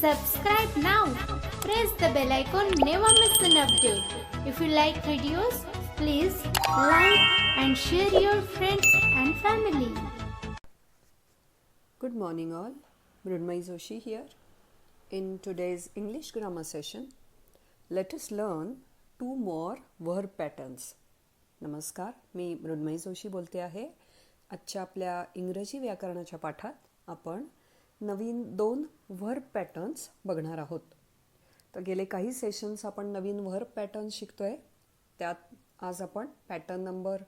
Subscribe now. Press the bell icon, never miss an update. If you like videos, please like and share your friends and family. Good morning all. Mrunmayee Joshi here. In today's English grammar session, let us learn two more verb patterns. नमस्कार, मी मृण्मयी जोशी बोलते आहे. आजच्या आपल्या इंग्रजी व्याकरणाच्या पाठात आपण नवीन 2 verb patterns बघणार आहोत. तर गेले काही सेशन्स आपण नवीन व्हर्ब पॅटर्न शिकतोय. त्यात आज आपण पॅटर्न नंबर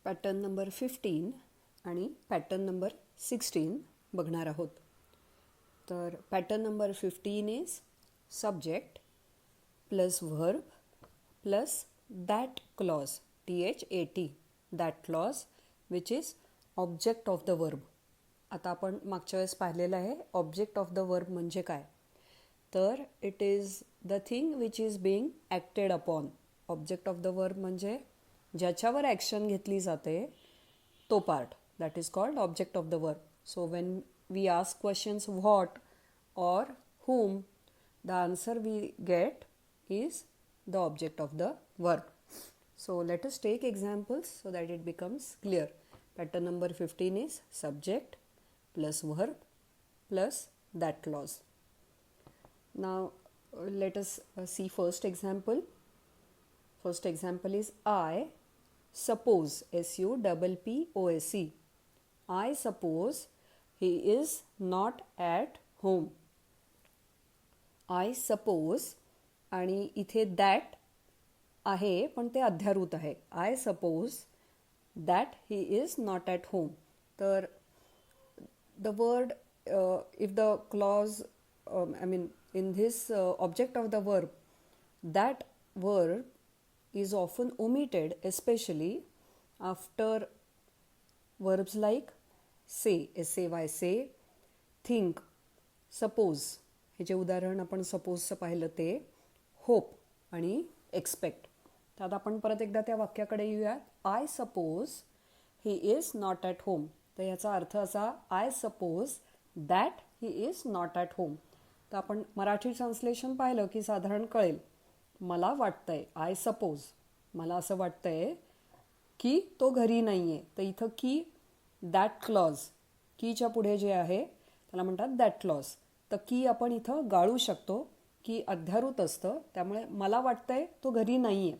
15 आणि पॅटर्न नंबर 16 बघणार आहोत. तर pattern number 15 is subject plus verb plus that clause, THAT, that clause which is object of the verb. आता आपण मागच्या वेळेस पाहिलेलं आहे ऑब्जेक्ट ऑफ द वर्ब म्हणजे काय. तर it is the thing which is being acted upon. Object of the verb म्हणजे ज्याच्यावर ॲक्शन घेतली जाते तो part, that is called object of the verb. So when we ask questions what or whom, the answer we get is the object of the verb. So let us take examples so that it becomes clear. Pattern number 15 is subject plus verb plus that clause. Now let us see first example. First example is I suppose, SUPPOSE. I suppose he is not at home. I suppose आणि इथे that आहे पण ते अध्यारूत आहे. I suppose that he is not at home. तर the word if the clause I mean in this object of the verb, that verb is often omitted especially after verbs like say, SAY, say, think, suppose. हे जे उदाहरण आपण सपोजचं पाहिलं ते hope आणि expect. तर आता आपण परत एकदा त्या वाक्याकडे येऊयात. I suppose he is not at home. तर याचा अर्थ असा, I suppose that he is not at home. तर आपण मराठी ट्रान्सलेशन पाहिलं की साधारण कळेल. मला वाटतंय, आय सपोज, मला असं वाटतंय की तो घरी नाही आहे. तर इथं की दॅट क्लॉज, कीच्या पुढे जे आहे त्याला म्हणतात दॅट क्लॉज. तर की आपण इथं गाळू शकतो की अध्यारूत असतं, त्यामुळे मला वाटतंय तो घरी नाही आहे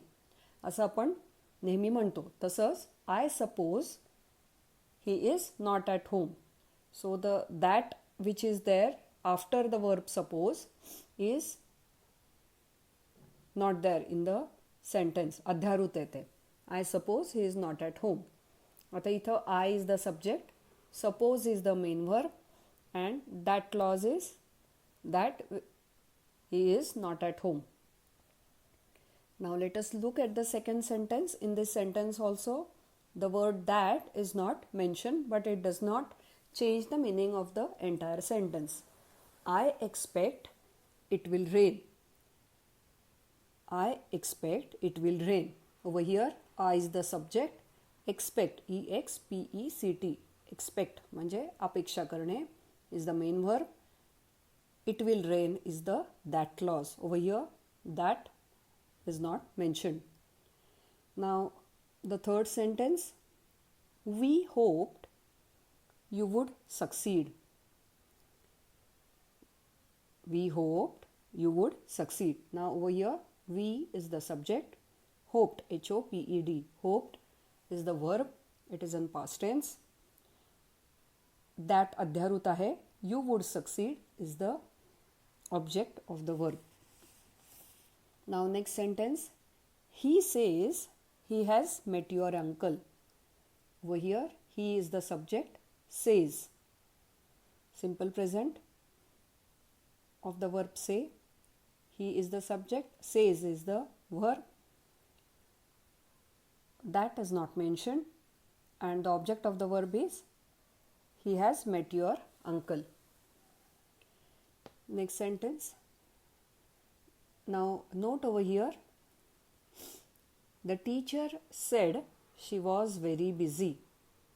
असं आपण नेहमी म्हणतो. तसंच I suppose he is not at home. So the that which is there after the verb suppose is not there in the sentence, अध्यारूत येते. I suppose he is not at home. आता इथं I is the subject, suppose is the main verb and that clause is that he is not at home. Now let us look at the second sentence. In this sentence also the word that is not mentioned, but it does not change the meaning of the entire sentence. I expect it will rain. I expect it will rain. Over here I is the subject, expect, EXPECT, expect म्हणजे अपेक्षा करणे is the main verb. It will rain is the that clause. Over here that is not mentioned. Now the third sentence, we hoped you would succeed. We hoped you would succeed. Now over here we is the subject, hoped, HOPED, hoped is the verb, it is in past tense. That अध्यारूत आहे. You would succeed is the object of the verb. Now next sentence, he says he has met your uncle. Over here he is the subject, says, simple present of the verb say. He is the subject, says is the verb. That is not mentioned and the object of the verb is he has met your uncle. Next sentence. Now note over here, the teacher said she was very busy.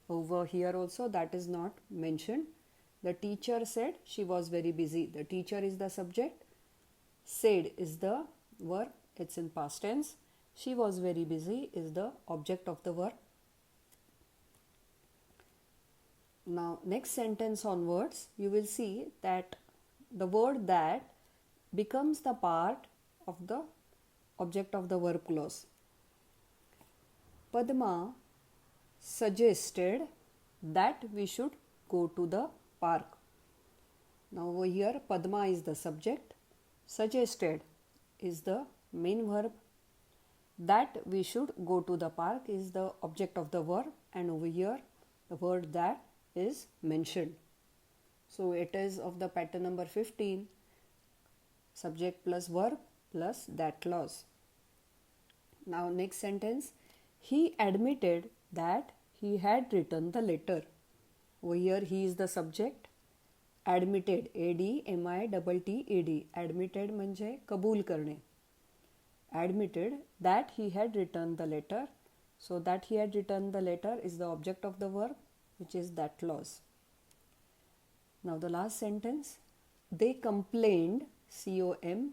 Over here also that is not mentioned. The teacher said she was very busy. The teacher is the subject. Said is the verb. It's in past tense. She was very busy is the object of the verb. Now, next sentence onwards, you will see that the word that becomes the part of the object of the verb clause. Padma suggested that we should go to the park. Now, over here, Padma is the subject, suggested is the main verb, that we should go to the park is the object of the verb, and over here, the word that is mentioned. So it is of the pattern number 15, subject plus verb plus that clause. Now next sentence, he admitted that he had written the letter. Over here he is the subject. Admitted, ADMITTED, admitted म्हणजे कबूल करणे. Admitted that he had written the letter. So that he had written the letter is the object of the verb, which is that clause. Now the last sentence, they complained, COMPLAINED,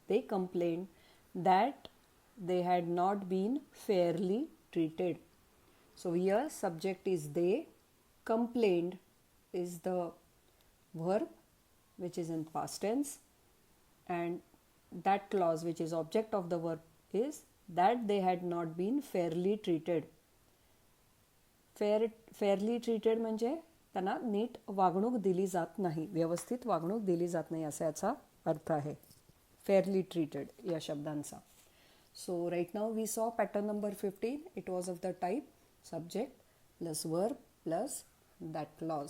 they complained that they had not been fairly treated. So here subject is they, complained is the verb which is in past tense, and that clause which is object of the verb is that they had not been fairly treated. Fairly treated म्हणजे त्यांना NEET वागणूक दिली जात नाही, व्यवस्थित वागणूक दिली जात नाही असा याचा अर्थ आहे फेअरली ट्रीटेड या शब्दांचा. So right now we saw pattern number 15. It was of the type subject plus verb plus that clause,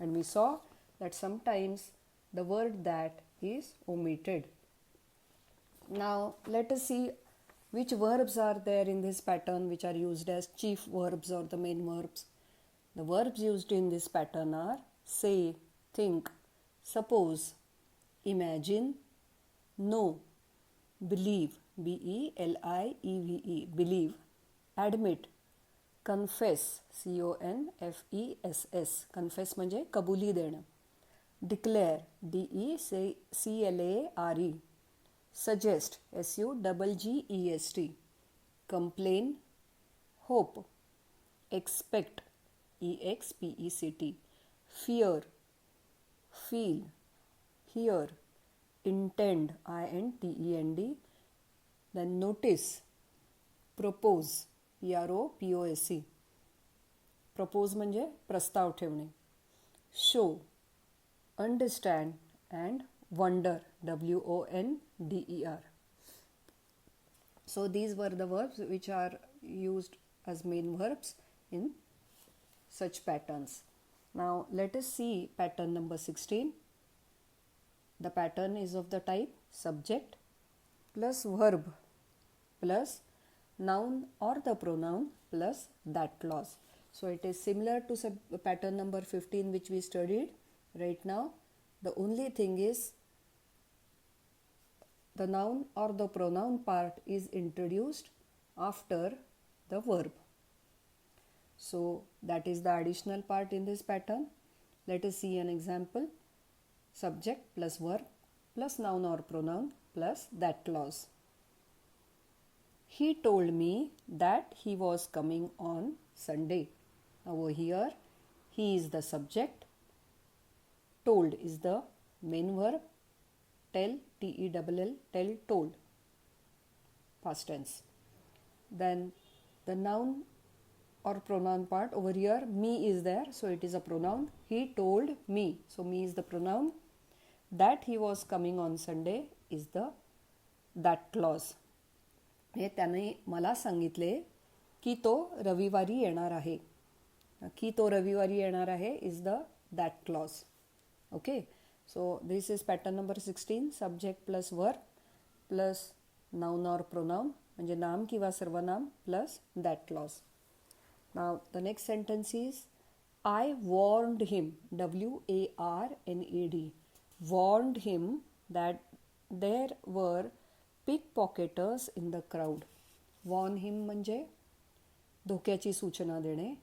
and we saw that sometimes the word that is omitted. Now let us see which verbs are there in this pattern which are used as chief verbs or the main verbs. The verbs used in this pattern are say, think, suppose, imagine, know, believe, BELIEVE, believe, admit, confess, CONFESS, confess म्हणजे कबुली देणं, declare, DECLARE, suggest, SUGGEST, complain, hope, expect, EXPECT, fear, feel, hear, intend, INTEND, then notice, propose, PROPOSE, propose म्हणजे प्रस्ताव ठेवणे, show, understand and wonder, WONDER. So these were the verbs which are used as main verbs in such patterns. Now let us see pattern number 16. The pattern is of the type subject plus verb plus noun or the pronoun plus that clause. So it is similar to pattern number 15 which we studied right now. The only thing is the noun or the pronoun part is introduced after the verb. So that is the additional part in this pattern. Let us see an example. Subject plus verb plus noun or pronoun plus that clause. He told me that he was coming on Sunday. Over here, he is the subject. Told is the main verb. Tell, TELL, tell, told, past tense. Then the noun or pronoun part, over here me is there, so it is a pronoun. He told me, so me is the pronoun. That he was coming on Sunday is the that clause. हे त्याने मला सांगितले की तो रविवारी येणार आहे. की तो रविवारी येणार आहे is the that clause. Okay. So this is pattern number 16, subject plus verb plus noun or pronoun म्हणजे नाम किंवा सर्वनाम plus that clause. Now the next sentence is I warned him, WARNED, warned him that there were pickpocketers in the crowd. Warn him म्हणजे धोक्याची सूचना देणे.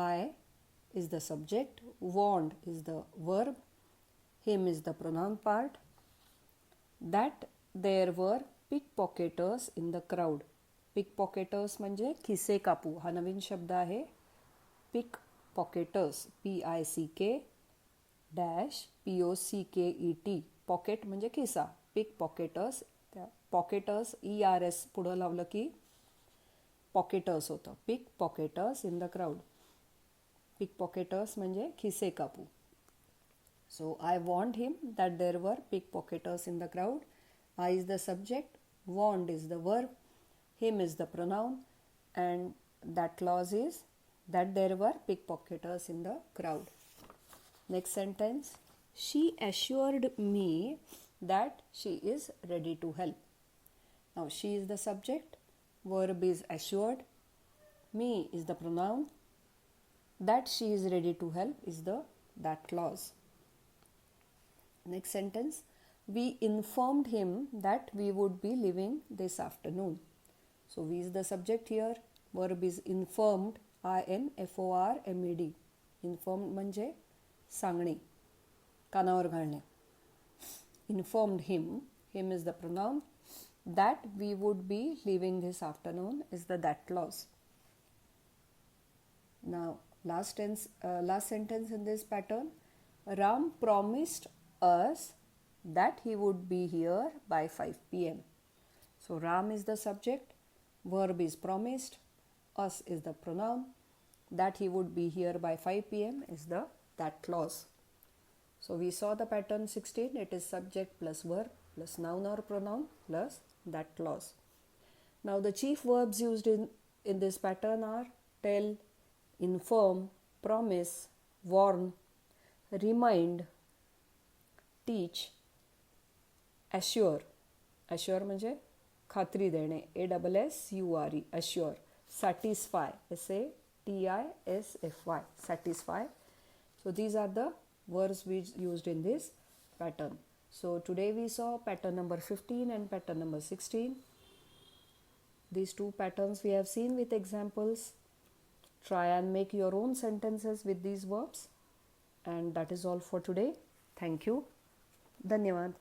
I is the subject, warned is the verb, him is the pronoun part. That there were pickpocketers in the crowd. pickpocketers म्हणजे खिसे कापू हा नवीन शब्द आहे. pickpocketers PICK dash POCKET pocket म्हणजे खिसा. pickpocketers त्या पॉकेटर्स ERS पुढं लावलं की पॉकेटर्स होतं. pickpocketers in the crowd. pickpocketers म्हणजे खिसे कापू. So I warned him that there were pickpocketers in the crowd. I is the subject, warned is the verb, him is the pronoun, and that clause is that there were pickpocketers in the crowd. Next sentence. She assured me that she is ready to help. Now she is the subject, verb is assured, me is the pronoun, that she is ready to help is the that clause. Next sentence. We informed him that we would be leaving this afternoon. So we is the subject here. Verb is informed. INFORMED. Informed म्हणजे सांगणे, कानावर घालणे. Informed him. Him is the pronoun. That we would be leaving this afternoon is the that clause. Now last sentence in this pattern. Ram promised us that he would be here by 5 p.m. So Ram is the subject, verb is promised, us is the pronoun, that he would be here by 5 p.m. is the that clause. So we saw the pattern 16. It is subject plus verb plus noun or pronoun plus that clause. Now the chief verbs used in this pattern are tell, inform, promise, warn, remind, teach, assure. assure म्हणजे खात्री देणे. ASSURE assure. satisfy SATISFY satisfy. So these are the verbs we used in this pattern. So today we saw pattern number 15 and pattern number 16. These two patterns we have seen with examples. Try and make your own sentences with these verbs. And that is all for today. Thank you. धन्यवाद.